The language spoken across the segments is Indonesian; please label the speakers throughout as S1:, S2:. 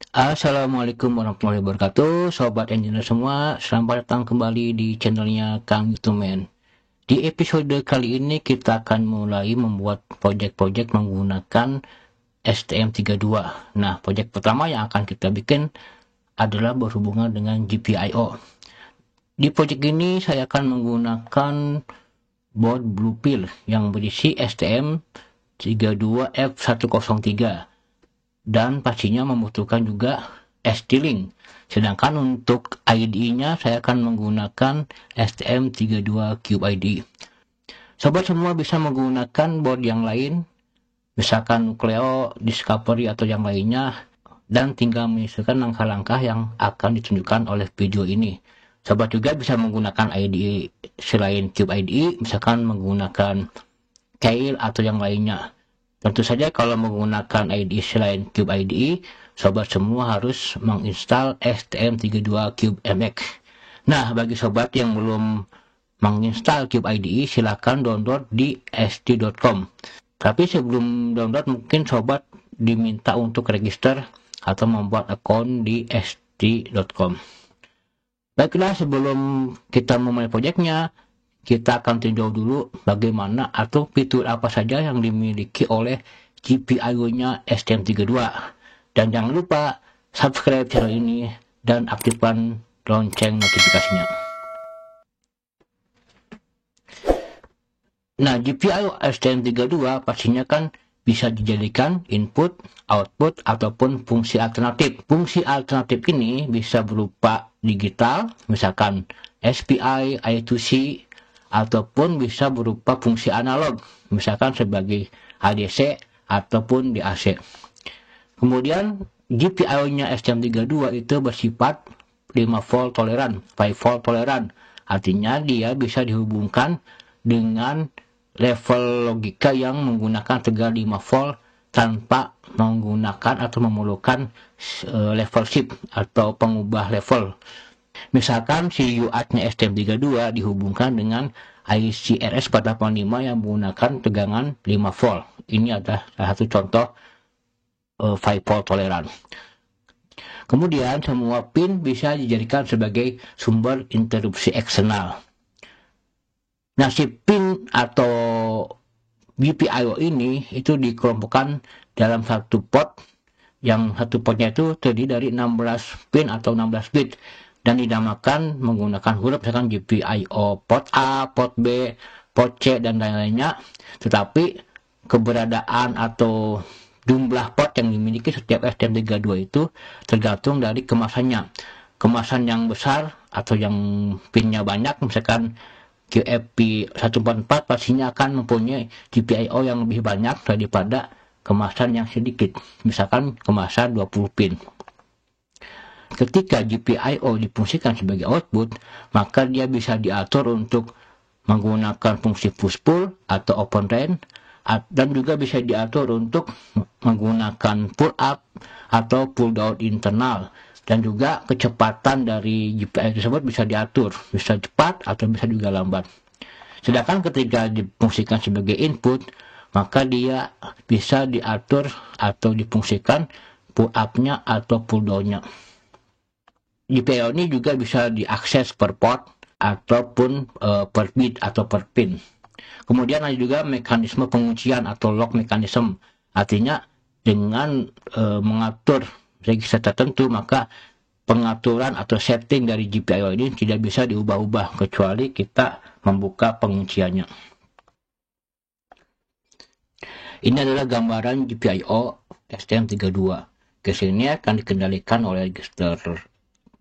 S1: Assalamualaikum warahmatullahi wabarakatuh, Sobat Engineer semua. Selamat datang kembali di channelnya Kang Youtuber. Di episode kali ini kita akan mulai membuat project-project menggunakan STM32. Nah, project pertama yang akan kita bikin adalah berhubungan dengan GPIO. Di project ini saya akan menggunakan board Bluepill yang berisi STM32F103 dan pastinya membutuhkan juga ST-Link. Sedangkan untuk IDE-nya saya akan menggunakan STM32 Cube IDE. Sobat semua bisa menggunakan board yang lain, misalkan Nucleo, Discovery atau yang lainnya, dan tinggal menyesuaikan langkah-langkah yang akan ditunjukkan oleh video ini. Sobat juga bisa menggunakan IDE selain Cube IDE, misalkan menggunakan Keil atau yang lainnya. Tentu saja kalau menggunakan IDE selain Cube IDE, sobat semua harus menginstal STM32 Cube MX. Nah, bagi sobat yang belum menginstal Cube IDE, silahkan download di st.com. Tapi sebelum download, mungkin sobat diminta untuk register atau membuat akun di st.com. Baiklah, sebelum kita memulai proyeknya, kita akan tinjau dulu bagaimana atau fitur apa saja yang dimiliki oleh GPIO-nya STM32. Dan jangan lupa subscribe channel ini dan aktifkan lonceng notifikasinya. Nah, GPIO STM32 pastinya kan bisa dijadikan input, output, ataupun fungsi alternatif. Fungsi alternatif ini bisa berupa digital, misalkan SPI, I2C, ataupun bisa berupa fungsi analog, misalkan sebagai ADC ataupun DAC. Kemudian GPIO-nya STM32 itu bersifat 5 volt toleran, 5 volt toleran. Artinya dia bisa dihubungkan dengan level logika yang menggunakan tegangan 5 volt tanpa menggunakan atau memerlukan level shift atau pengubah level. Misalkan si UART-nya STM32 dihubungkan dengan IC RS485 yang menggunakan tegangan 5 volt. Ini adalah salah satu contoh 5 volt toleran. Kemudian semua pin bisa dijadikan sebagai sumber interupsi eksternal. Nah, si pin atau GPIO ini itu dikelompokkan dalam satu port, yang satu portnya itu terdiri dari 16 pin atau 16 bit dan dinamakan menggunakan huruf misalkan GPIO port A, port B, port C, dan lain-lainnya. Tetapi keberadaan atau jumlah port yang dimiliki setiap STM32 itu tergantung dari kemasannya. Kemasan yang besar atau yang pinnya banyak, misalkan QFP 144, pastinya akan mempunyai GPIO yang lebih banyak daripada kemasan yang sedikit, misalkan kemasan 20 pin. Ketika GPIO difungsikan sebagai output, maka dia bisa diatur untuk menggunakan fungsi push-pull atau open range, dan juga bisa diatur untuk menggunakan pull up atau pull down internal. Dan juga kecepatan dari GPIO tersebut bisa diatur, bisa cepat atau bisa juga lambat. Sedangkan ketika difungsikan sebagai input, maka dia bisa diatur atau difungsikan pull up-nya atau pull down-nya. GPIO ini juga bisa diakses per port ataupun per bit atau per pin. Kemudian ada juga mekanisme penguncian atau lock mechanism. Artinya dengan mengatur register tertentu, maka pengaturan atau setting dari GPIO ini tidak bisa diubah-ubah kecuali kita membuka pengunciannya. Ini adalah gambaran GPIO STM32. Kesini akan dikendalikan oleh register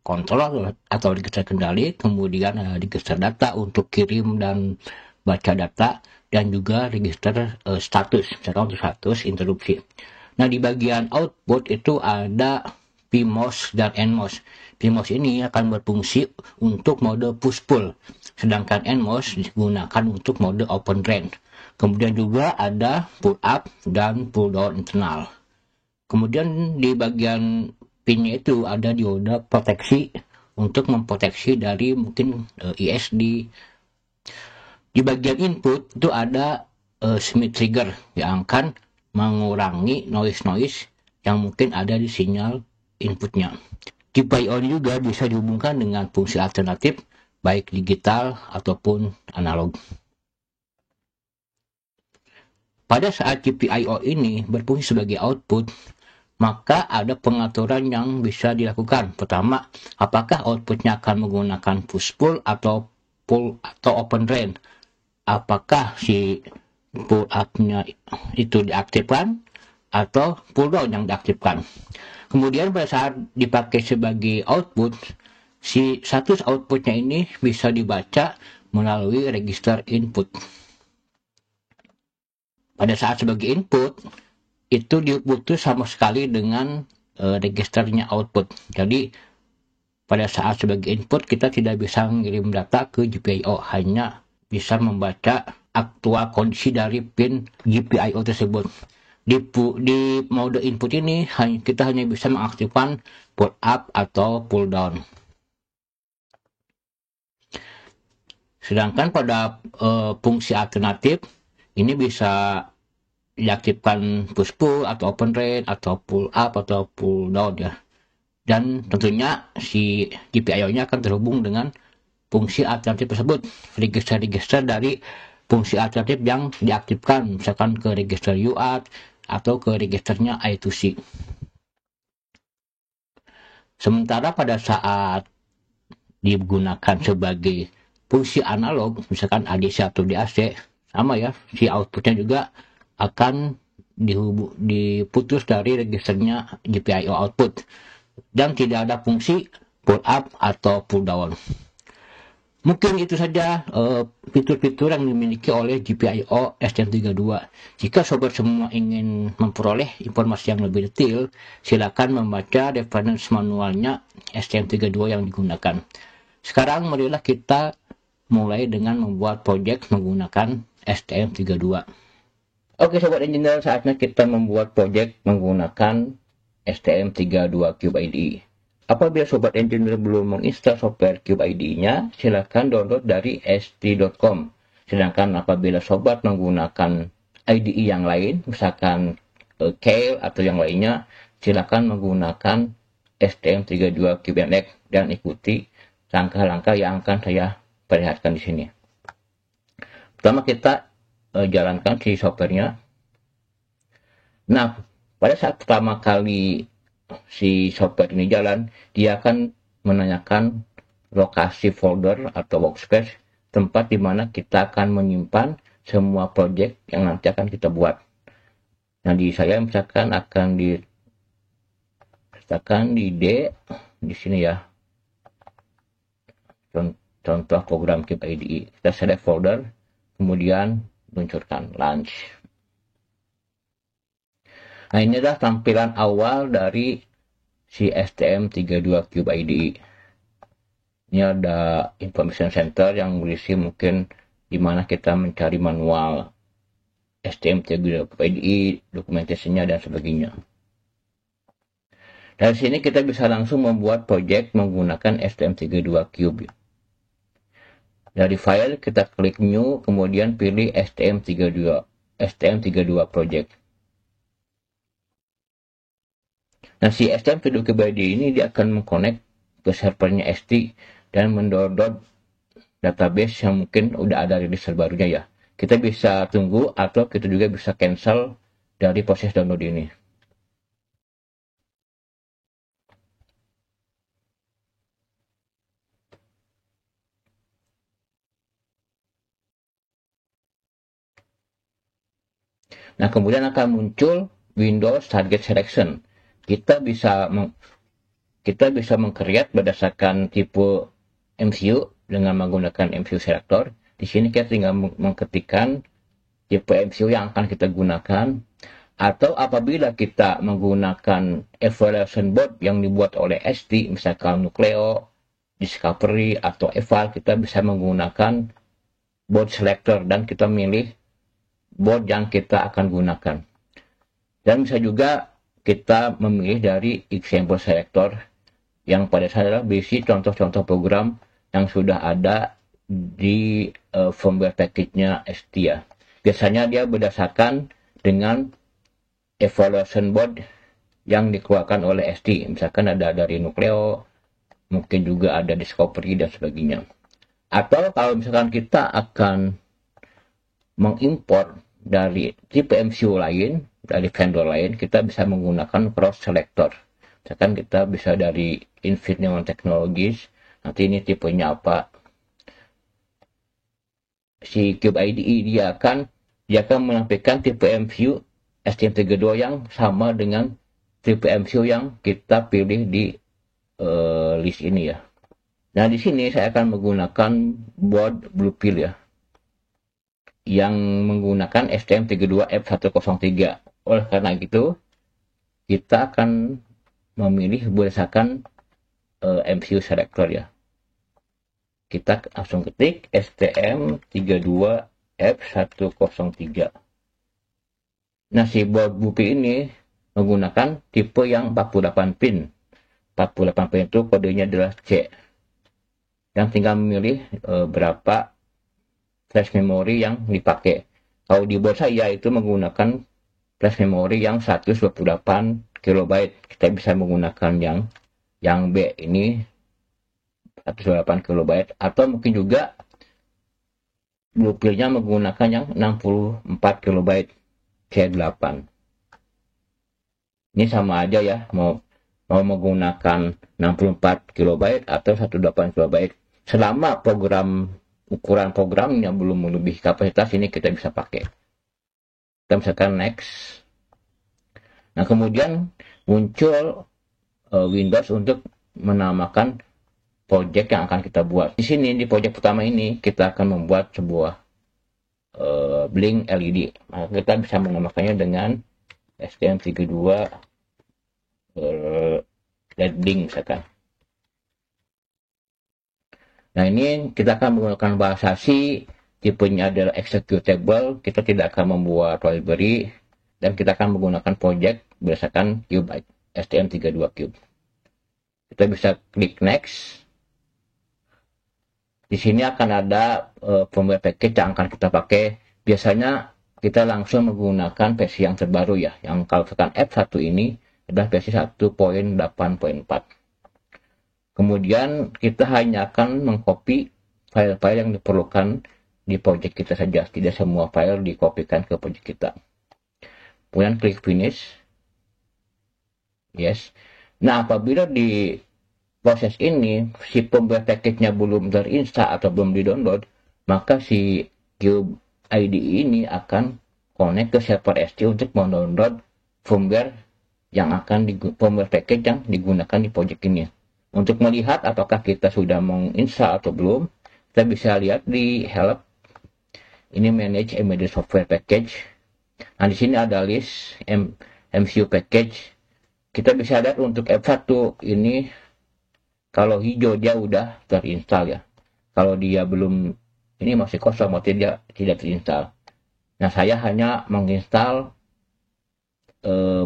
S1: kontrol atau register kendali, kemudian register data untuk kirim dan baca data, dan juga register status, misalkan untuk status interupsi. Nah, di bagian output itu ada PMOS dan NMOS. PMOS ini akan berfungsi untuk mode push-pull, sedangkan NMOS digunakan untuk mode open range. Kemudian juga ada pull up dan pull down internal. Kemudian di bagian pinnya itu ada dioda proteksi untuk memproteksi dari mungkin ISD. Di bagian input itu ada Smith trigger yang akan mengurangi noise yang mungkin ada di sinyal inputnya. GPIO juga bisa dihubungkan dengan fungsi alternatif, baik digital ataupun analog. Pada saat GPIO ini berfungsi sebagai output, maka ada pengaturan yang bisa dilakukan. Pertama, apakah outputnya akan menggunakan push-pull atau pull atau open drain? Apakah si pull up-nya itu diaktifkan atau pull down yang diaktifkan. Kemudian pada saat dipakai sebagai output, si status outputnya ini bisa dibaca melalui register input. Pada saat sebagai input, itu diputus sama sekali dengan registernya output. Jadi pada saat sebagai input kita tidak bisa mengirim data ke GPIO, hanya bisa membaca aktual kondisi dari pin GPIO tersebut. Di mode input ini kita hanya bisa mengaktifkan pull up atau pull down. Sedangkan pada fungsi alternatif ini bisa diaktifkan push pull atau open drain atau pull up atau pull down ya. Dan tentunya si GPIO-nya akan terhubung dengan fungsi alternatif tersebut, register-register dari fungsi alternatif yang diaktifkan, misalkan ke register UART atau ke registernya I2C. Sementara pada saat digunakan sebagai fungsi analog, misalkan ADC atau DAC, sama ya, si outputnya juga akan diputus dari registernya GPIO output, dan tidak ada fungsi pull up atau pull down. Mungkin itu saja fitur-fitur yang dimiliki oleh GPIO STM32. Jika sobat semua ingin memperoleh informasi yang lebih detail, silakan membaca reference manualnya STM32 yang digunakan. Sekarang marilah kita mulai dengan membuat project menggunakan STM32. Oke sobat engineer, saatnya kita membuat project menggunakan STM32 Cube IDE. Apabila sobat engineer belum menginstal software Cube IDE-nya, silakan download dari st.com. Sedangkan apabila sobat menggunakan IDE yang lain, misalkan Kale atau yang lainnya, silakan menggunakan STM32 Cube NX dan ikuti langkah-langkah yang akan saya perlihatkan di sini. Pertama kita jalankan si softwarenya. Nah, pada saat pertama kali si software ini jalan, dia akan menanyakan lokasi folder atau workspace, tempat di mana kita akan menyimpan semua project yang nanti akan kita buat. Nah, di saya misalkan akan di D di sini ya. Contoh program Cube IDE. Kita select folder, kemudian luncurkan launch. Nah, ini adalah tampilan awal dari si STM32 Cube IDE. Ini ada information center yang berisi mungkin di mana kita mencari manual STM32 Cube IDE, dokumentasinya dan sebagainya. Dari sini kita bisa langsung membuat project menggunakan STM32 Cube. Dari file kita klik new, kemudian pilih STM32 project. Nah, si STM32 Cube IDE ini dia akan mengconnect ke servernya ST dan mendownload database yang mungkin udah ada rilis terbarunya ya. Kita bisa tunggu atau kita juga bisa cancel dari proses download ini. Nah, kemudian akan muncul Windows Target Selection. Kita bisa meng-create berdasarkan tipe MCU dengan menggunakan MCU selector. Di sini kita tinggal mengetikkan tipe MCU yang akan kita gunakan. Atau apabila kita menggunakan evaluation board yang dibuat oleh ST, misalkan Nucleo, Discovery, atau Eval, kita bisa menggunakan board selector dan kita milih board yang kita akan gunakan. Dan bisa juga kita memilih dari example selector yang pada saat adalah berisi contoh-contoh program yang sudah ada di firmware package-nya ST ya. Biasanya dia berdasarkan dengan evaluation board yang dikeluarkan oleh ST. Misalkan ada dari Nucleo, mungkin juga ada Discovery dan sebagainya. Atau kalau misalkan kita akan mengimpor dari tipe MCU lain, dari vendor lain, kita bisa menggunakan cross selector. Misalkan kita bisa dari Infineon Technologies, nanti ini tipenya apa, si Cube IDE dia akan menampilkan tipe MCU STM32 yang sama dengan tipe MCU yang kita pilih di list ini ya. Nah, di sini saya akan menggunakan board Bluepill ya, yang menggunakan STM32F103. Oleh karena itu, kita akan memilih berdasarkan MCU selector ya. Kita langsung ketik STM32F103. Nah, si board Bluepill ini menggunakan tipe yang 48 pin. 48 pin itu kodenya adalah C. Yang tinggal memilih berapa flash memory yang dipakai. Kalau di board saya itu menggunakan flash memory yang 128 KB. Kita bisa menggunakan yang B ini 128 KB, atau mungkin juga Bluepill-nya menggunakan yang 64 KB C8. Ini sama aja ya, mau menggunakan 64 KB atau 128 KB. Selama ukuran programnya belum melebihi kapasitas, ini kita bisa pakai. Kita misalkan next. Nah, kemudian muncul Windows untuk menamakan project yang akan kita buat. Di sini di project pertama ini kita akan membuat sebuah blink LED. Maka kita bisa menamakannya dengan STM32 LED blink misalkan. Nah, ini kita akan menggunakan bahasa C, tipenya adalah executable, kita tidak akan membuat library, dan kita akan menggunakan project berdasarkan Cube STM32 Cube. Kita bisa klik next. Di sini akan ada firmware package yang akan kita pakai. Biasanya kita langsung menggunakan versi yang terbaru ya, yang kalau misalkan F1 ini adalah versi 1.8.4. Kemudian kita hanya akan mengcopy file-file yang diperlukan di project kita saja. Tidak semua file dikopikan ke project kita. Kemudian klik finish. Yes. Nah, apabila di proses ini si firmware package-nya belum terinstall atau belum di-download, maka si Cube IDE ini akan connect ke server ST untuk mendownload firmware firmware package yang digunakan di project ini. Untuk melihat apakah kita sudah menginstal atau belum, kita bisa lihat di help. Ini manage embedded software package. Nah, di sini ada list MCU package. Kita bisa lihat untuk F1 ini, kalau hijau dia udah terinstall ya. Kalau dia belum, ini masih kosong, berarti dia tidak terinstall. Nah, saya hanya menginstal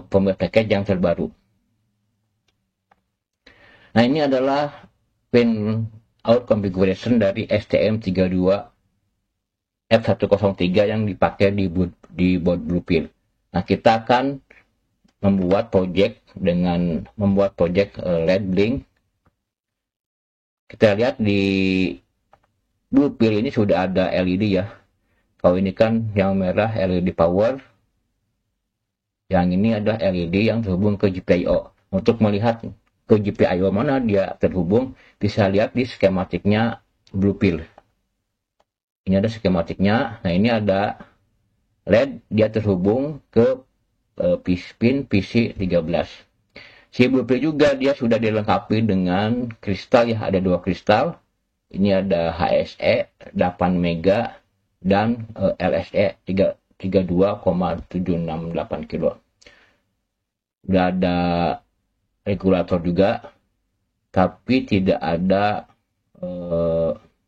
S1: firmware package yang terbaru. Nah, ini adalah pin out configuration dari STM32F103 yang dipakai di board Bluepill. Nah, kita akan membuat project dengan LED blink. Kita lihat di Bluepill ini sudah ada LED ya. Kalau ini kan yang merah LED power, yang ini adalah LED yang terhubung ke GPIO. Untuk melihat ke GPIO mana dia terhubung, bisa lihat di skematiknya Bluepill. Ini ada skematiknya. Nah, ini ada LED, dia terhubung ke pin PC13. Si Bluepill juga dia sudah dilengkapi dengan kristal ya, ada 2 kristal. Ini ada HSE 8 mega dan LSE 32,768 kilo. Udah ada regulator juga, tapi tidak ada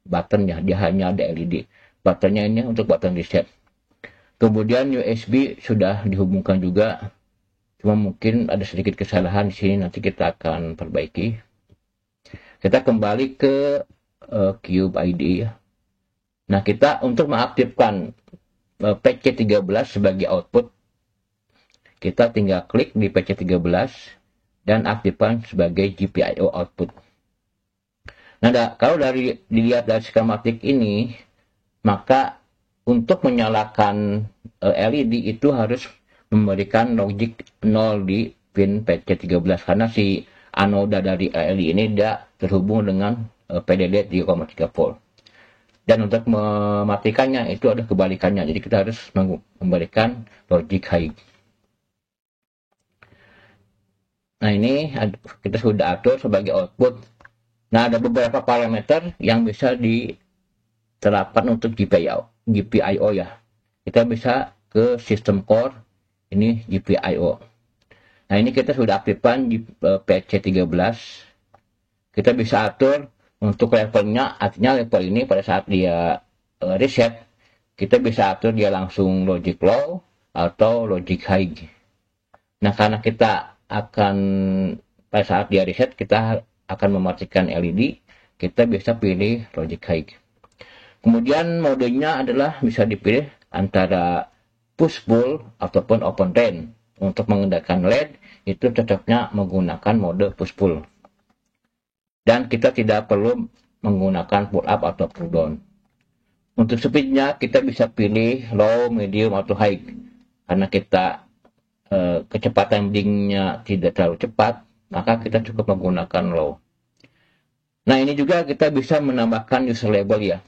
S1: button ya, dia hanya ada LED. Buttonnya ini untuk button reset. Kemudian USB sudah dihubungkan juga, cuma mungkin ada sedikit kesalahan di sini, nanti kita akan perbaiki. Kita kembali ke Cube IDE ya. Nah, kita untuk mengaktifkan PC13 sebagai output, kita tinggal klik di PC13 dan aktifkan sebagai GPIO output. Nah, kalau dilihat dari skematik ini, maka untuk menyalakan LED itu harus memberikan logic 0 di pin PC13 karena si anoda dari LED ini tidak terhubung dengan PDD 3,3 volt. Dan untuk mematikannya itu ada kebalikannya, jadi kita harus memberikan logic high. Nah, ini kita sudah atur sebagai output. Nah, ada beberapa parameter yang bisa diterapkan untuk GPIO ya. Kita bisa ke system core, ini GPIO. Nah, ini kita sudah aktifkan di PC13. Kita bisa atur untuk levelnya, artinya level ini pada saat dia reset, kita bisa atur dia langsung logic low atau logic high. Nah, karena kita akan pada saat dia reset, kita akan mematikan LED, kita bisa pilih logic high. Kemudian modenya adalah bisa dipilih antara push pull ataupun open drain. Untuk mengendalikan LED itu cocoknya menggunakan mode push pull. Dan kita tidak perlu menggunakan pull up atau pull down. Untuk speednya kita bisa pilih low, medium, atau high. Karena kita kecepatan blinking-nya tidak terlalu cepat, maka kita cukup menggunakan low. Nah, ini juga kita bisa menambahkan user label ya.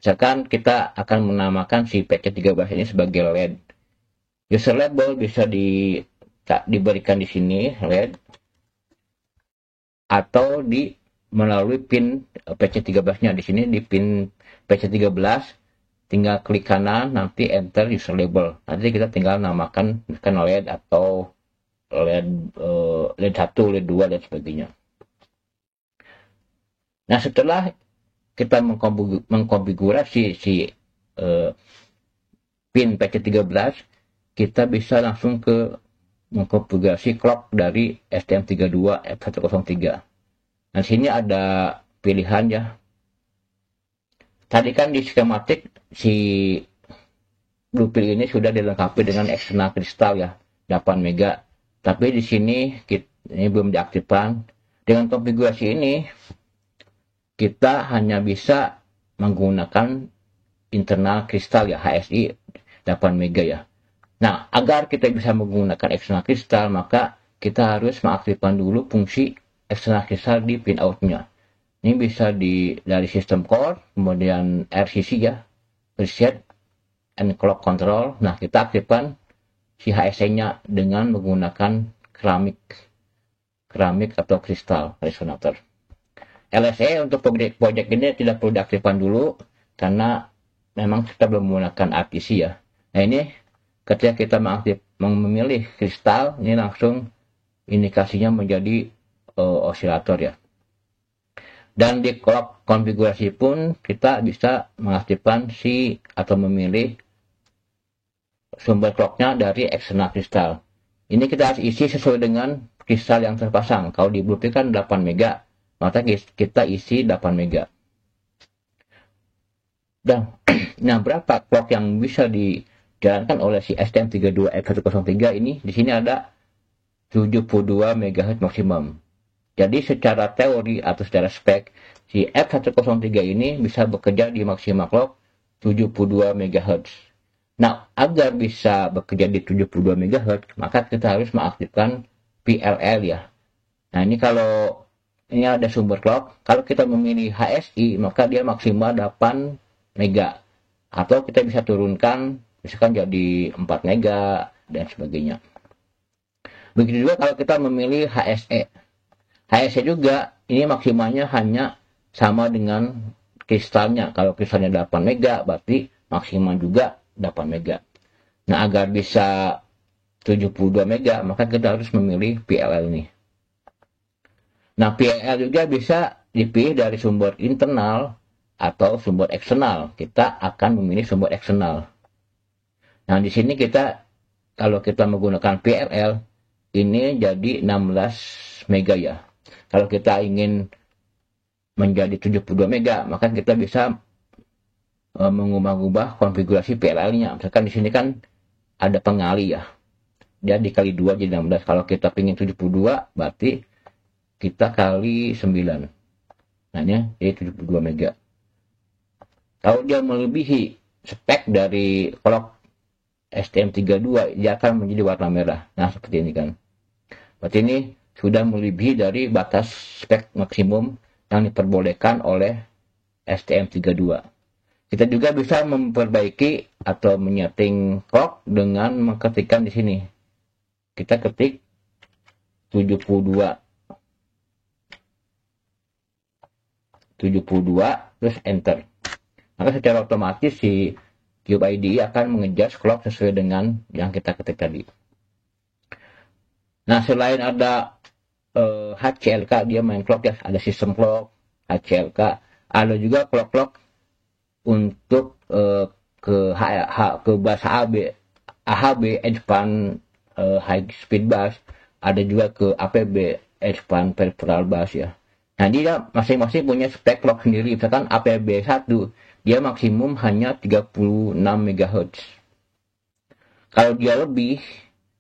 S1: Misalkan kita akan menamakan si PC13 ini sebagai LED. User label bisa diberikan di sini LED, atau melalui pin PC13-nya. Di sini di pin PC13 tinggal klik kanan, nanti enter user label. Nanti kita tinggal namakan misalkan LED atau LED 1, LED 2 dan sebagainya. Nah, setelah kita mengkonfigurasi si pin PC13, kita bisa langsung ke mengkonfigurasi clock dari STM32F103. Nah, sini ada pilihan ya. Tadi kan di skematik si blueprint ini sudah dilengkapi dengan eksternal kristal ya, 8 mega. Tapi di sini ini belum diaktifkan. Dengan konfigurasi ini kita hanya bisa menggunakan internal kristal ya, HSI 8 mega ya. Nah, agar kita bisa menggunakan eksternal kristal, maka kita harus mengaktifkan dulu fungsi eksternal kristal di pin outnya. Ini bisa dari sistem core, kemudian RCC ya, reset and clock control. Nah, kita aktifkan si HSC-nya dengan menggunakan keramik atau kristal resonator. LSE untuk project ini tidak perlu diaktifkan dulu karena memang kita belum menggunakan RTC ya. Nah, ini ketika kita memilih kristal, ini langsung indikasinya menjadi osilator ya. Dan di clock konfigurasi pun kita bisa mengaktifkan atau memilih sumber clocknya dari eksternal kristal. Ini kita harus isi sesuai dengan kristal yang terpasang. Kalau di blueprint kan 8 mega, maka kita isi 8 mega. Dan nah, berapa clock yang bisa dijalankan oleh si STM32F103 ini? Di sini ada 72 MHz maksimum. Jadi secara teori atau secara spek, si F103 ini bisa bekerja di maksimal clock 72 MHz. Nah, agar bisa bekerja di 72 MHz, maka kita harus mengaktifkan PLL ya. Nah, ini kalau ini ada sumber clock, kalau kita memilih HSI, maka dia maksimal 8 mega. Atau kita bisa turunkan, misalkan jadi 4 mega, dan sebagainya. Begitu juga kalau kita memilih HSE. HSE juga, ini maksimalnya hanya sama dengan kristalnya. Kalau kristalnya 8 mega, berarti maksimal juga 8 mega. Nah, agar bisa 72 mega, maka kita harus memilih PLL ini. Nah, PLL juga bisa dipilih dari sumber internal atau sumber eksternal. Kita akan memilih sumber eksternal. Nah, di sini kalau kita menggunakan PLL, ini jadi 16 mega ya. Kalau kita ingin menjadi 72 mega, maka kita bisa mengubah-ubah konfigurasi PLL-nya. Misalkan di sini kan ada pengali ya. dia dikali 2 jadi 16. Kalau kita pengen 72 berarti kita kali 9. Nah ini jadi 72 mega. Kalau dia melebihi spek dari clock STM32, dia akan menjadi warna merah. Nah seperti ini kan. Berarti ini sudah melebihi dari batas spek maksimum yang diperbolehkan oleh STM32. Kita juga bisa memperbaiki atau menyeting clock dengan mengetikkan di sini. Kita ketik 72 terus enter. Maka secara otomatis si Cube IDE akan mengejar clock sesuai dengan yang kita ketik tadi. Nah, selain ada HCLK, dia main clock ya, ada system clock, HCLK, ada juga clock untuk ke bus AHB Expand High Speed Bus, ada juga ke APB Expand Peripheral Bus ya. Nah, dia masing-masing punya spek clock sendiri. Misalkan APB 1, dia maksimum hanya 36 MHz. Kalau dia lebih,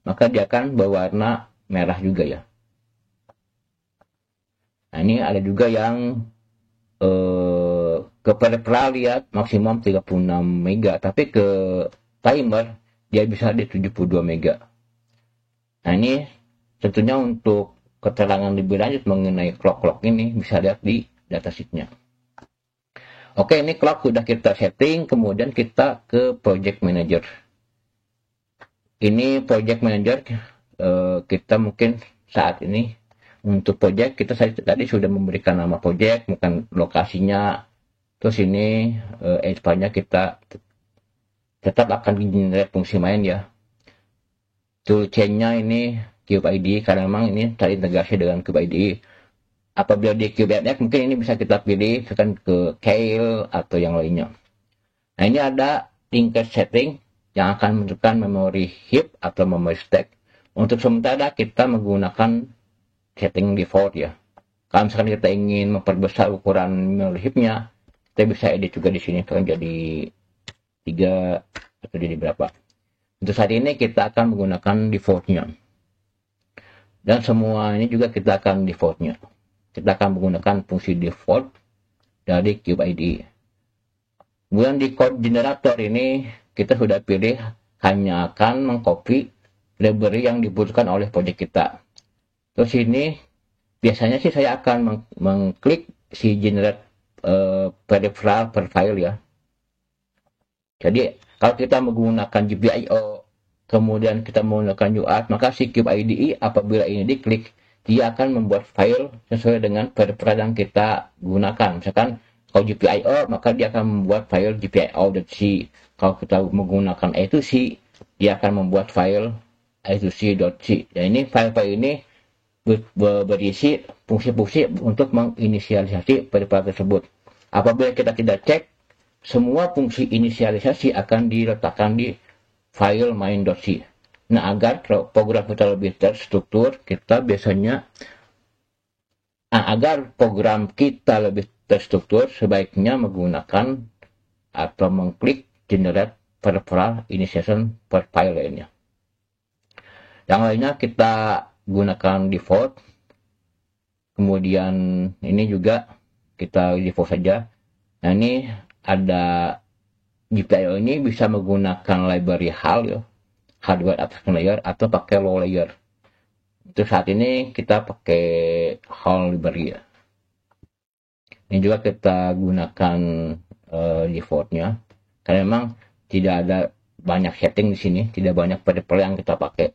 S1: maka dia akan berwarna merah juga ya. Nah, ini ada juga yang ke peripheral lihat maksimum 36 mega, tapi ke timer dia bisa di 72 mega. Nah, ini tentunya untuk keterangan lebih lanjut mengenai clock ini bisa lihat di datasheetnya. Oke, ini clock sudah kita setting, kemudian kita ke project manager. Ini project manager, kita mungkin saat ini untuk project kita tadi sudah memberikan nama project, bukan lokasinya. Terus ini expand-nya kita tetap akan generate fungsi main ya. Toolchain-nya ini Cube IDE, karena memang ini terintegrasi dengan Cube IDE. Apabila di Cube FX mungkin ini bisa kita pilih misalkan ke Kale atau yang lainnya. Nah, ini ada linked setting yang akan menentukan memory heap atau memory stack. Untuk sementara kita menggunakan setting default ya. Kalau misalkan kita ingin memperbesar ukuran memory heap-nya, kita bisa edit juga di sini kan jadi 3 atau jadi berapa. Untuk saat ini kita akan menggunakan default-nya. Dan semua ini juga kita akan default-nya. Kita akan menggunakan fungsi default dari Cube IDE. Kemudian di code generator ini kita sudah pilih hanya akan mengcopy library yang dibutuhkan oleh project kita. Terus ini biasanya sih saya akan mengklik si generate peripheral per file ya. Jadi kalau kita menggunakan GPIO kemudian kita menggunakan UART, maka si Cube IDE apabila ini diklik, dia akan membuat file sesuai dengan peripheral yang kita gunakan. Misalkan kalau GPIO, maka dia akan membuat file GPIO.c. Kalau kita menggunakan A2C, dia akan membuat file A2C.c. Dan ini file-file ini berisi fungsi-fungsi untuk menginisialisasi peripheral tersebut. Apabila kita tidak cek, semua fungsi inisialisasi akan diletakkan di file main.c. Nah, agar program kita lebih terstruktur, kita biasanya agar program kita lebih terstruktur, sebaiknya menggunakan atau mengklik generate peripheral initialization per file lainnya. Yang lainnya kita gunakan default. Kemudian ini juga kita default saja. Nah, ini ada GPIO ini bisa menggunakan library HAL ya, hardware abstraction layer, atau pakai low layer. Untuk saat ini kita pakai HAL library ya. Ini juga kita gunakan defaultnya, karena memang tidak ada banyak setting di sini, tidak banyak peripheral yang kita pakai.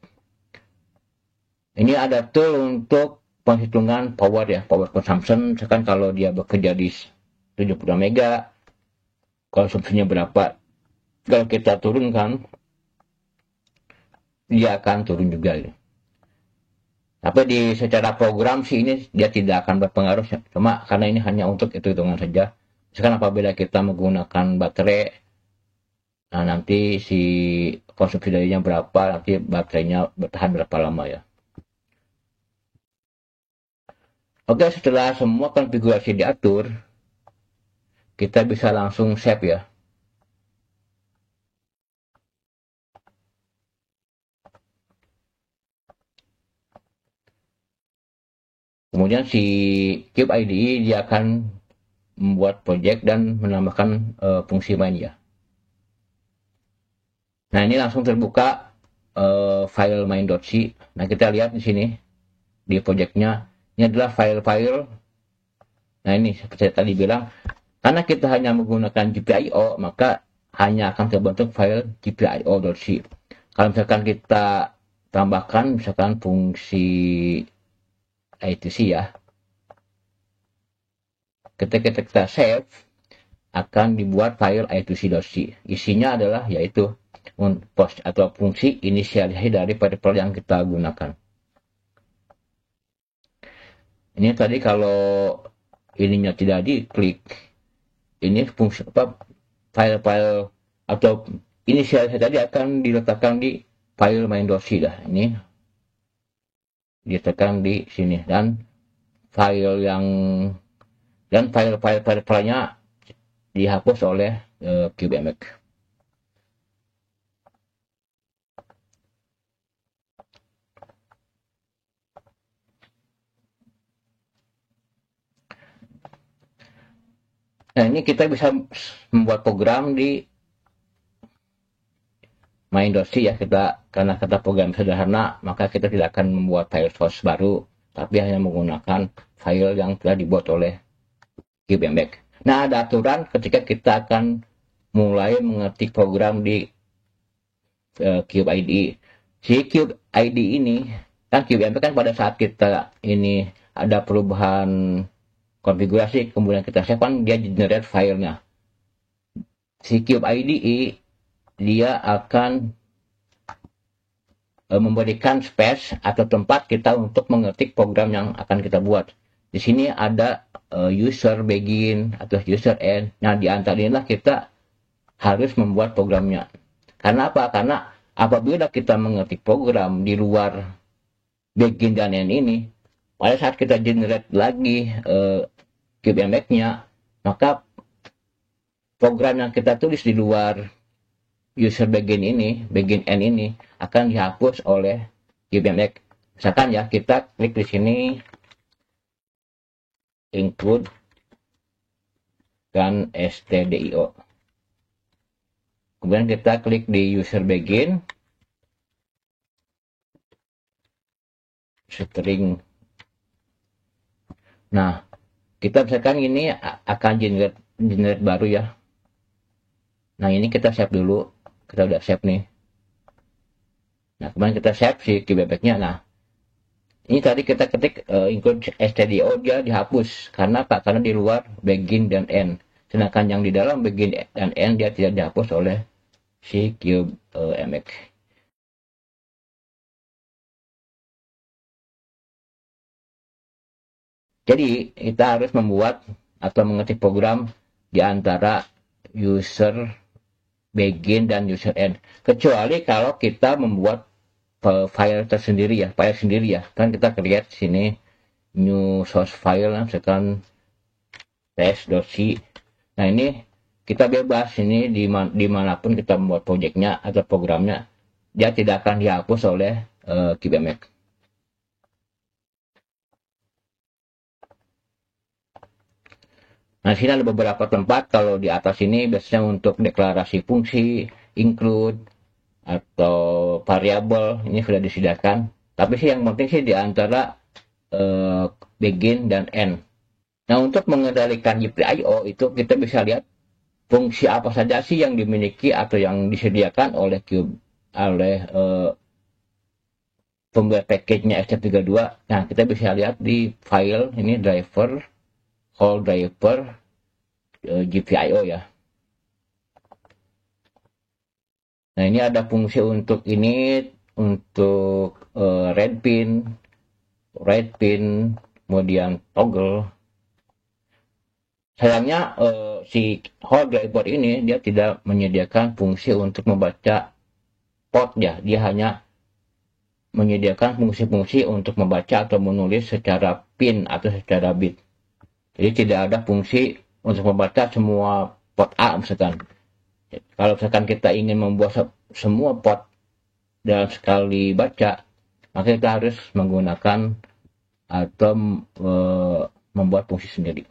S1: Ini ada tool untuk penghitungan power ya, power consumption. Misalkan kalau dia bekerja di 70 mega, konsumsinya berapa. Kalau kita turunkan, dia akan turun juga ya. Tapi di secara program sih ini dia tidak akan berpengaruh, cuma karena ini hanya untuk hitungan saja. Misalkan apabila kita menggunakan baterai, nah nanti si konsumsi darinya berapa, nanti baterainya bertahan berapa lama ya. Oke, setelah semua konfigurasi diatur, kita bisa langsung save ya. Kemudian si Cube IDE dia akan membuat project dan menambahkan fungsi main ya. Nah, ini langsung terbuka file main.c. Nah, kita lihat di sini di projectnya, ini adalah file-file. Nah, ini seperti tadi bilang, karena kita hanya menggunakan GPIO, maka hanya akan terbentuk file gpio.c. Kalau misalkan kita tambahkan misalkan fungsi I2C ya, ketika kita save akan dibuat file I2C.c. Isinya adalah yaitu post atau fungsi inisialisasi dari variabel yang kita gunakan. Ini tadi kalau ininya tidak diklik, ini fungsi file-file atau inisialisasi tadi akan diletakkan di file main.c dah. Ini diletakkan di sini dan file-filenya dihapus oleh CubeMX. Nah, ini kita bisa membuat program di main.c ya, karena kata program sederhana, maka kita tidak akan membuat file source baru, tapi hanya menggunakan file yang telah dibuat oleh CubeMX. Nah, ada aturan ketika kita akan mulai mengetik program di Cube IDE. Si Cube IDE ini, kan CubeMX kan pada saat kita ini ada perubahan konfigurasi, kemudian kita save kan dia generate filenya. Si Cube IDE dia akan memberikan space atau tempat kita untuk mengetik program yang akan kita buat. Di sini ada user begin atau user end. Nah, di antara inilah kita harus membuat programnya. Karena apa? Karena apabila kita mengetik program di luar begin dan end ini, pada saat kita generate lagi CubeMX-nya, maka program yang kita tulis di luar user begin end ini akan dihapus oleh CubeMX. Misalkan ya, kita klik di sini include dan stdio. Kemudian kita klik di user begin string. Nah, kita misalkan ini akan generate baru ya. Nah, ini kita save dulu. Kita udah save nih. Nah, kemudian kita save si CubeMX-nya. Nah, ini tadi kita ketik include stdio, dia dihapus. Karena apa? Karena di luar begin dan end. Sedangkan yang di dalam begin dan end dia tidak dihapus oleh si CubeMX. Jadi kita harus membuat atau mengetik program di antara user begin dan user end. Kecuali kalau kita membuat file tersendiri ya, file sendiri ya. Kan kita create sini new source file, misalkan test.c. Nah, ini kita bebas ini dimanapun kita membuat projectnya atau programnya, dia tidak akan dihapus oleh CubeMX. Nah, sini ada beberapa tempat. Kalau di atas ini biasanya untuk deklarasi fungsi, include, atau variabel, ini sudah disediakan. Tapi sih yang penting sih di antara begin dan end. Nah, untuk mengendalikan GPIO itu kita bisa lihat fungsi apa saja sih yang dimiliki atau yang disediakan oleh pembuat package-nya STM32. Nah, kita bisa lihat di file ini driver, call driver, GPIO ya. Nah, ini ada fungsi untuk ini, untuk read pin, write pin, kemudian toggle. Sayangnya si hold driver ini dia tidak menyediakan fungsi untuk membaca port ya. Dia hanya menyediakan fungsi-fungsi untuk membaca atau menulis secara pin atau secara bit. Jadi tidak ada fungsi untuk membaca semua port A misalkan. Kalau misalkan kita ingin membuat semua port dalam sekali baca, maka kita harus menggunakan atau membuat fungsi sendiri.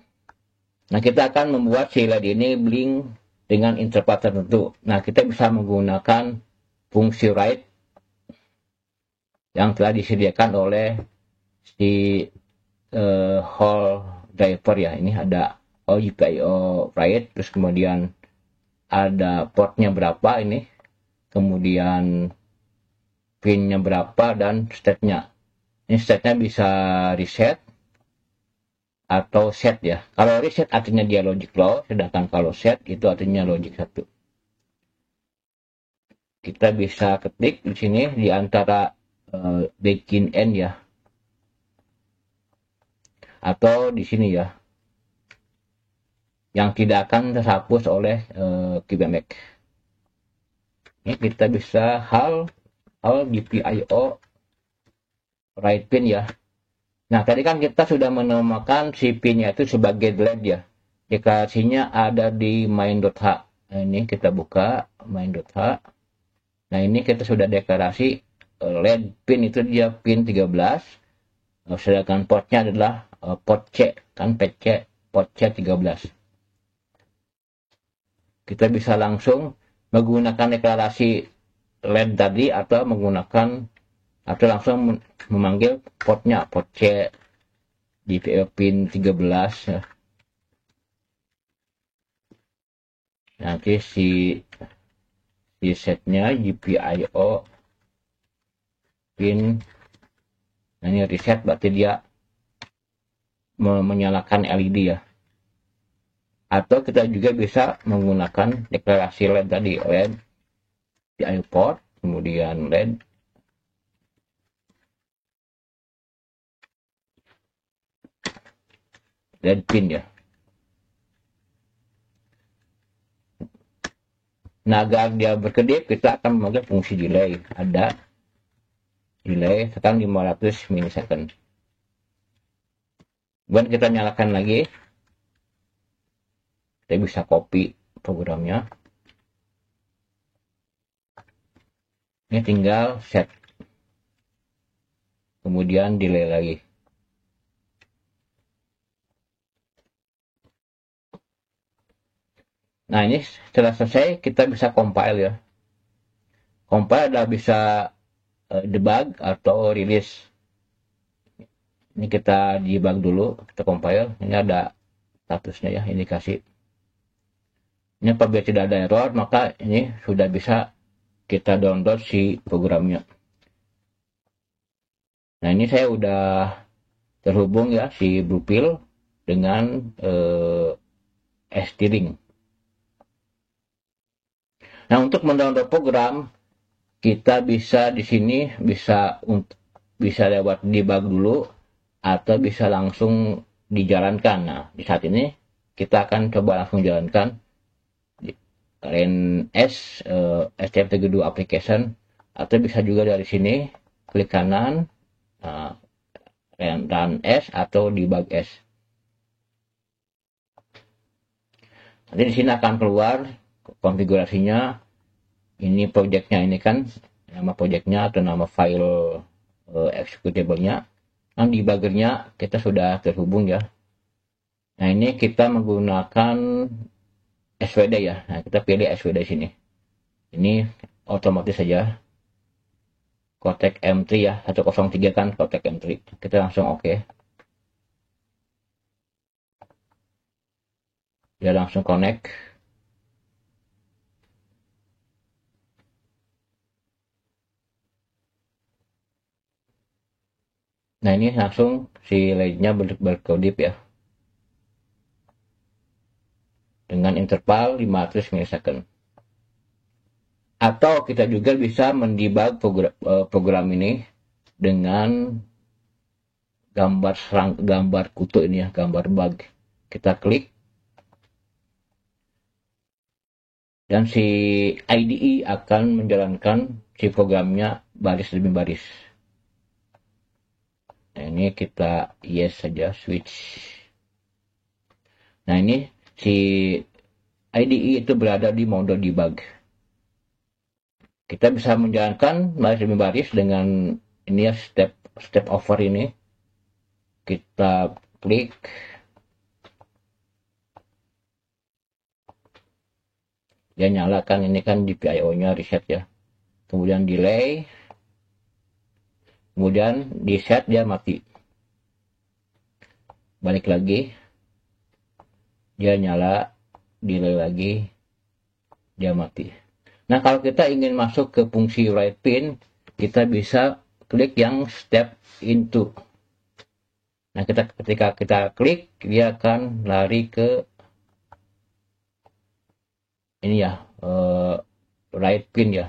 S1: Nah, kita akan membuat si LED ini blink dengan interval tertentu. Nah, kita bisa menggunakan fungsi write yang telah disediakan oleh si hall driver ya. Ini ada GPIO write, terus kemudian ada portnya berapa ini, kemudian pinnya berapa, dan state-nya. Ini state-nya bisa reset atau set ya. Kalau reset artinya dia logic low, sedangkan kalau set itu artinya logic 1. Kita bisa ketik di sini di antara begin end ya, atau di sini ya, yang tidak akan terhapus oleh QBMX. Ini kita bisa hal GPIO write pin ya. Nah, tadi kan kita sudah menamakan si pinnya itu sebagai LED ya. Deklarasinya ada di main.h. Nah, ini kita buka main.h. Nah, ini kita sudah deklarasi LED pin itu dia pin 13. Sedangkan portnya adalah port C, kan PC port C 13. Kita bisa langsung menggunakan deklarasi LED tadi atau langsung memanggil portnya, port C di pin 13 ya. Nanti si setnya GPIO pin, nah ini reset berarti dia menyalakan LED ya. Atau kita juga bisa menggunakan deklarasi LED tadi, LED GPIO port, kemudian LED pin ya. Nah, agar dia berkedip, kita akan memanggil fungsi delay. Ada delay sekarang 500 milisecond. Kemudian kita nyalakan lagi. Kita bisa copy programnya. Ini tinggal set. Kemudian delay lagi. Nah, ini setelah selesai kita bisa compile ya. Compile adalah bisa debug atau release. Ini kita debug dulu, kita compile. Ini ada statusnya ya, indikasi. Ini apabila tidak ada error, maka ini sudah bisa kita download si programnya. Nah, ini saya udah terhubung ya si Bluepill dengan S-Steering. Nah, untuk mendownload program, kita bisa di sini bisa lewat debug dulu atau bisa langsung dijalankan. Nah, di saat ini kita akan coba langsung jalankan STM32 application, atau bisa juga dari sini klik kanan, run S atau debug S. Nanti di sini akan keluar konfigurasinya. Ini projectnya, ini kan nama projectnya atau nama file executable-nya. Nah, debuggernya kita sudah terhubung ya. Nah, ini kita menggunakan SVD ya. Nah, kita pilih SVD sini. Ini otomatis saja. Cortex M3 ya, 103 kan Cortex M3. Kita langsung oke. Dia langsung connect. Nah, ini langsung si LED-nya berkedip ya. Dengan interval 500 milisecond. Atau kita juga bisa mendebug program ini dengan gambar kutu ini ya, gambar bug. Kita klik. Dan si IDE akan menjalankan si programnya baris demi baris. Nah, ini kita yes saja, switch. Nah, ini si IDE itu berada di mode debug. Kita bisa menjalankan baris demi baris dengan ini ya, step over ini. kita klik, dia nyalakan. Ini kan GPIO nya reset ya, kemudian delay, kemudian di set dia mati, balik lagi dia nyala, delay lagi, dia mati. Nah, kalau kita ingin masuk ke fungsi write pin, kita bisa klik yang step into. Nah, ketika kita klik, dia akan lari ke ini ya, write pin ya.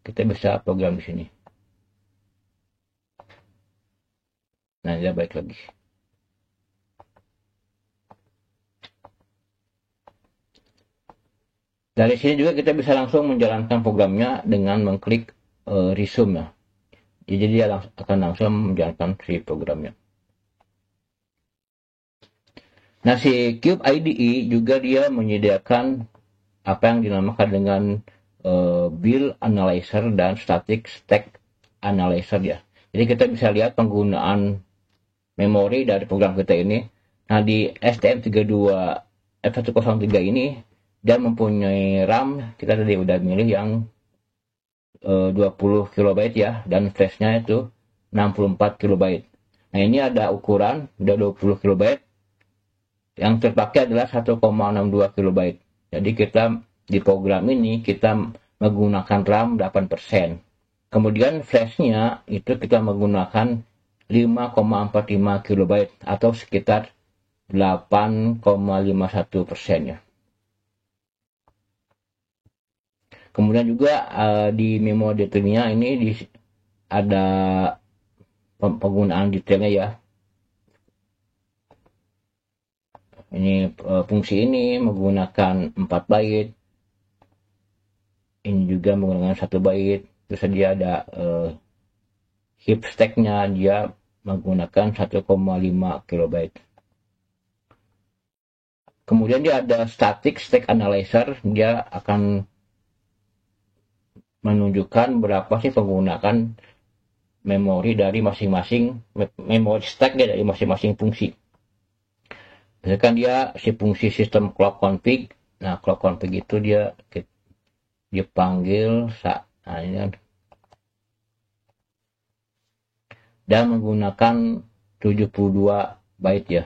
S1: Kita bisa program di sini. Nah, dia balik lagi. Dari sini juga kita bisa langsung menjalankan programnya dengan mengklik resume ya. Jadi dia akan langsung menjalankan si programnya. Nah, si Cube IDE juga dia menyediakan apa yang dinamakan dengan build analyzer dan static stack analyzer ya. Jadi kita bisa lihat penggunaan memori dari program kita ini. Nah, di STM32F103 ini dia mempunyai RAM, kita tadi udah milih yang 20 KB ya, dan flashnya itu 64 KB. Nah, ini ada ukuran udah 20 KB, yang terpakai adalah 1,62 KB. Jadi kita di program ini kita menggunakan RAM 8%. Kemudian flashnya itu kita menggunakan 5,45 KB atau sekitar 8,51% ya. Kemudian juga di memo detailnya ini ada penggunaan detailnya ya. Ini fungsi ini menggunakan 4 byte. Ini juga menggunakan 1 byte. Terus dia ada heap stack-nya, dia menggunakan 1,5 KB. Kemudian dia ada static stack analyzer, dia akan menunjukkan berapa sih penggunaan memori dari masing-masing memori stack ya, dari masing-masing fungsi. Misalkan dia si fungsi sistem clock config. Nah, clock config itu dia panggil nah ini kan, dan menggunakan 72 byte ya.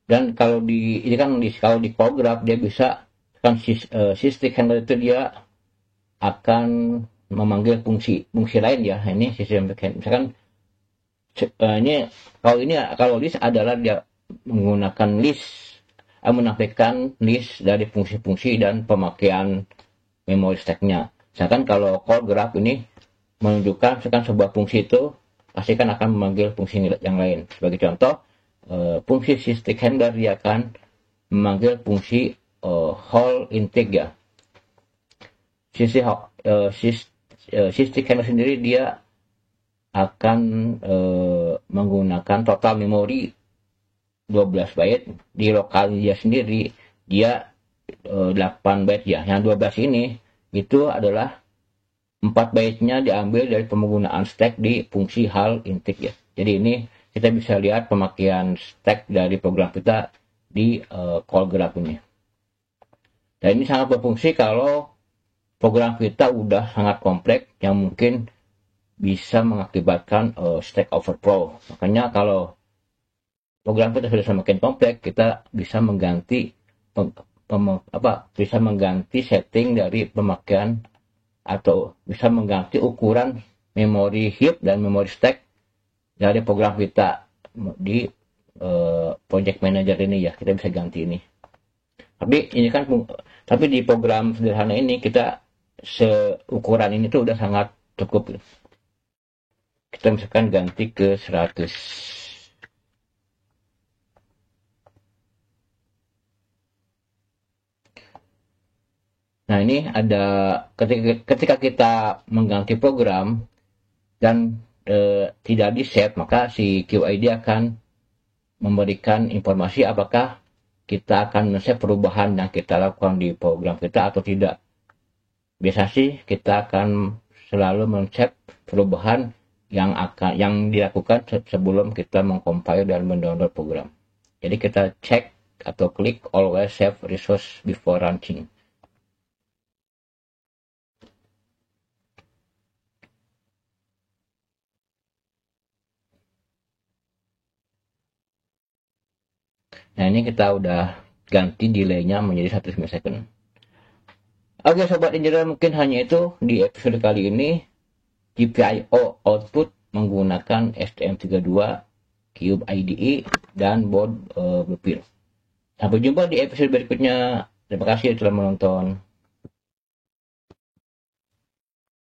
S1: Dan kalau ini kan kalau di call graph dia bisa kan static handler itu dia akan memanggil fungsi lain ya. Ini sistem misalkan ini kalau list adalah dia menggunakan list, menampilkan list dari fungsi-fungsi dan pemakaian memory stack-nya. Misalkan kalau call graph ini menunjukkan misalkan sebuah fungsi itu pasti kan akan memanggil fungsi yang lain. Sebagai contoh, fungsi static handler dia akan memanggil fungsi whole intake ya. Sisi static handler sendiri dia akan menggunakan total memori 12 byte. Di lokal dia sendiri dia 8 byte ya. Yang 12 ini itu adalah 4 byte-nya diambil dari penggunaan stack di fungsi hal intake ya. Jadi ini kita bisa lihat pemakaian stack dari program kita di call graph ini. Dan ini sangat berfungsi kalau program kita udah sangat kompleks yang mungkin bisa mengakibatkan stack overflow. Makanya kalau program kita sudah semakin kompleks, kita bisa mengganti setting dari pemakaian atau bisa mengganti ukuran memori heap dan memori stack dari program kita di project manager ini ya. Kita bisa ganti ini. Tapi di program sederhana ini kita seukuran ini tuh udah sangat cukup. Kita misalkan ganti ke 100. Nah, ini ada ketika kita mengganti program dan tidak di set, maka si QID akan memberikan informasi apakah kita akan men-save perubahan yang kita lakukan di program kita atau tidak. Biasa sih kita akan selalu men-save perubahan yang dilakukan sebelum kita mengcompile dan mendownload program. Jadi kita cek atau klik always save resource before launching. Nah, ini kita udah ganti delaynya menjadi 1 millisecond. Oke sobat engineer, mungkin hanya itu di episode kali ini. GPIO output menggunakan STM32, Cube IDE, dan board Bluefield. Sampai jumpa di episode berikutnya. Terima kasih telah menonton.